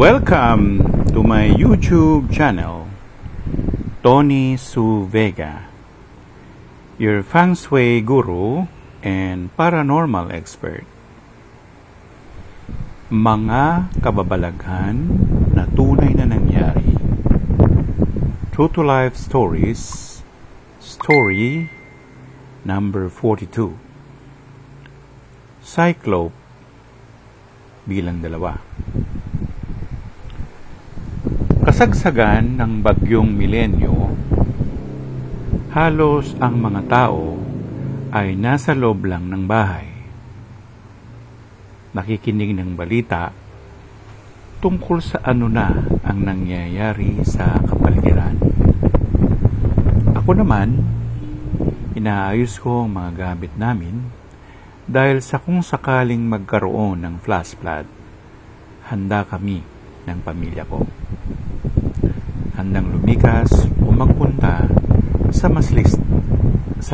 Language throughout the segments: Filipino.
Welcome to my YouTube channel, Tony Su Vega, your feng shui guru and paranormal expert. Mga kababalaghan na tunay na nangyari. True to life stories, story number 42. Cyclope bilang 2. Kasagsagan ng bagyong milenyo, halos ang mga tao ay nasa loob lang ng bahay. Nakikinig ng balita tungkol sa ano na ang nangyayari sa kapaligiran. Ako naman, inaayos ko ang mga gamit namin dahil sa kung sakaling magkaroon ng flash flood, handa kami ng pamilya ko. Handang lumikas o magpunta sa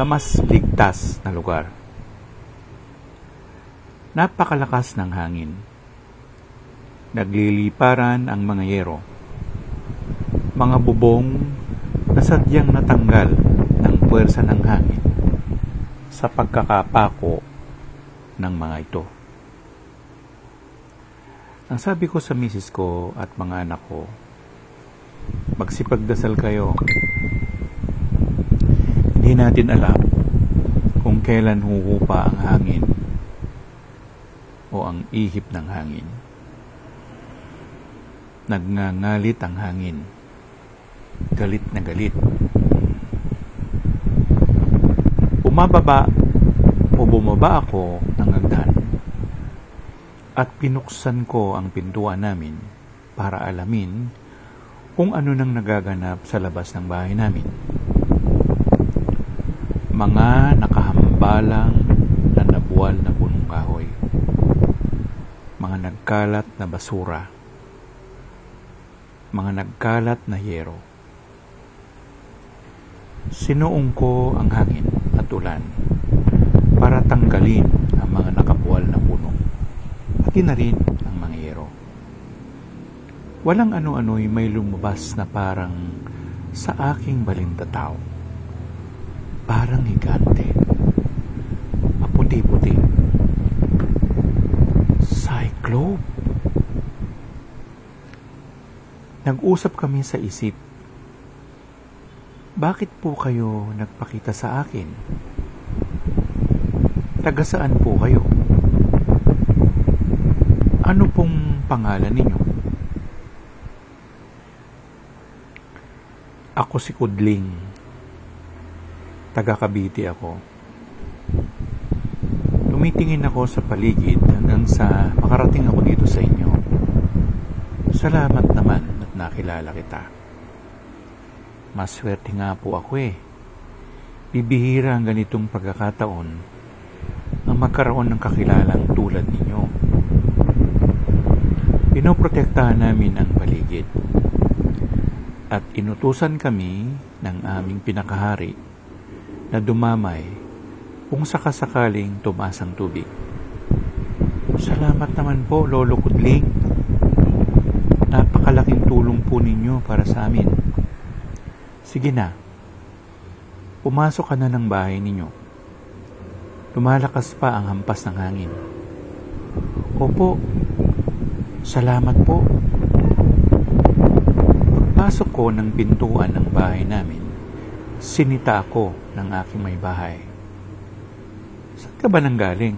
mas ligtas na lugar. Napakalakas ng hangin. Nagliliparan ang mga yero. Mga bubong na sadyang natanggal ng puwersa ng hangin sa pagkakapako ng mga ito. Ang sabi ko sa misis ko at mga anak ko, magsipagdasal kayo. Hindi natin alam kung kailan huhupa ang hangin o ang ihip ng hangin. Nagngangalit ang hangin. Galit na galit. Bumaba ako ng hagdan at pinuksan ko ang pintuan namin para alamin kung ano nang nagaganap sa labas ng bahay namin. Mga nakahambalang na nabuwal na punong kahoy. Mga nagkalat na basura. Mga nagkalat na yero. Sinuong ko ang hangin at ulan para tanggalin ang mga nakabuwal na puno, pati na rin ang mga yero. Walang ano-ano'y may lumabas na parang sa aking balintataw. Parang higante. Maputi-puti. Cyclope. Nag-usap kami sa isip. Bakit po kayo nagpakita sa akin? Taga saan po kayo? Ano pong pangalan ninyo? Ako si Kudling. Taga Cavite ako. Tumitingin ako sa paligid hanggang sa makarating ako dito sa inyo. Salamat naman at nakilala kita. Maswerte nga po ako eh. Bibihira ang ganitong pagkakataon ang magkaroon ng kakilalang tulad ninyo. Pinoprotektahan namin ang paligid. At inutusan kami ng aming pinakahari na dumamay kung sakasakaling tumaas ang tubig. Salamat naman po, Lolo Kudling. Napakalaking tulong po ninyo para sa amin. Sige na, pumasok ka na ng bahay ninyo. Lumalakas pa ang hampas ng hangin. Opo, salamat po. Pagpasok ko ng pintuan ng bahay namin, sinita ako ng aking may bahay. Saan ka ba nanggaling?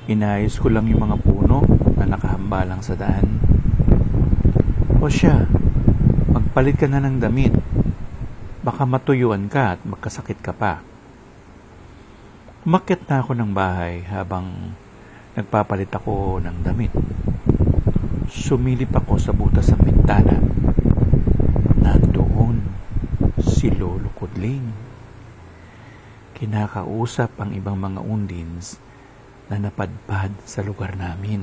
Inayos ko lang yung mga puno na nakahambalang sa daan. O siya, magpalit ka na ng damit. Baka matuyuan ka at magkasakit ka pa. Umakyat na ako ng bahay habang nagpapalit ako ng damit. Sumilip ako sa butas ng bintana. Nandoon si Lolo Kudling. Kinakausap ang ibang mga undins na napadpad sa lugar namin.